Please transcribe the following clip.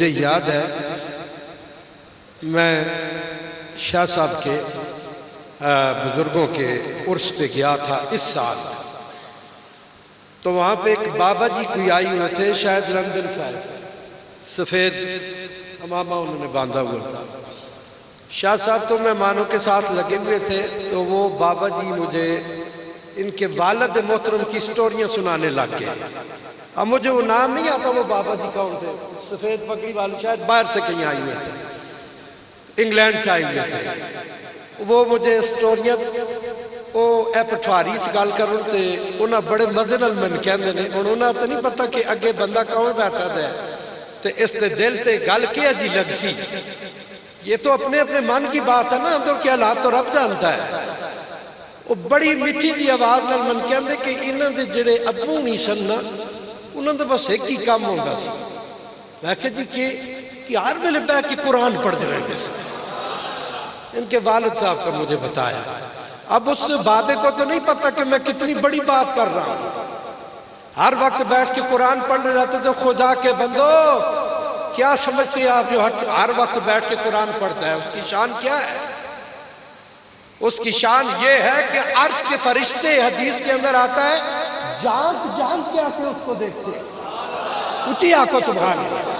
مجھے یاد ہے میں شاہ صاحب کے بزرگوں کے عرس پہ گیا تھا اس سال، تو وہاں پہ ایک بابا جی کوئی آئی ہوئے تھے، شاید لندن سے آئے تھے، سفید امامہ انہوں نے باندھا ہوا تھا۔ شاہ صاحب تو مہمانوں کے ساتھ لگے ہوئے تھے، تو وہ بابا جی مجھے ان کے والد محترم کی سٹوریاں سنانے لگ گئے۔ اب مجھے وہ نام نہیں آتا وہ بابا جی کون تھے، سفید پگڑی والے، شاید باہر سے کہیں آئے ہوئے تھے، انگلینڈ سے آئے ہوئے تھے۔ وہ مجھے سٹوریاں وہ اے پٹھواری چ گل کرن تے انہاں بڑے مزے نال من کہندے نے، ہن انہاں تے نہیں پتہ کہ اگے بندہ کون بیٹھا ہے تے اس دے دل تے گل کیا جی لگ سی۔ یہ تو اپنے اپنے من کی بات ہے نا، اندر کے حالات تو رب جانتا ہے۔ وہ بڑی میٹھی جی آواز نال من کہندے کہ انہاں دے جڑے ابو نہیں سن نا، انہاں دے بس ایک ہی کام ہوندا سی۔ میں کہا جی کہ ہر ویلے بیٹھ کے قرآن پڑھتے رہتے سے۔ ان کے والد صاحب کا مجھے بتایا۔ اب اس بابے کو تو نہیں پتا کہ میں کتنی بڑی بات کر رہا ہوں۔ ہر وقت بیٹھ کے قرآن پڑھ رہے رہتے تو خدا کے بندو کیا سمجھتے ہیں آپ جو ہر وقت بیٹھ کے قرآن پڑھتا ہے، اس کی شان کیا ہے؟ اس کی شان یہ ہے کہ عرش کے فرشتے، حدیث کے اندر آتا ہے، جانک جانک کیسے اس کو دیکھتے ہیں۔ اونچی آنکھوں سبحان اللہ۔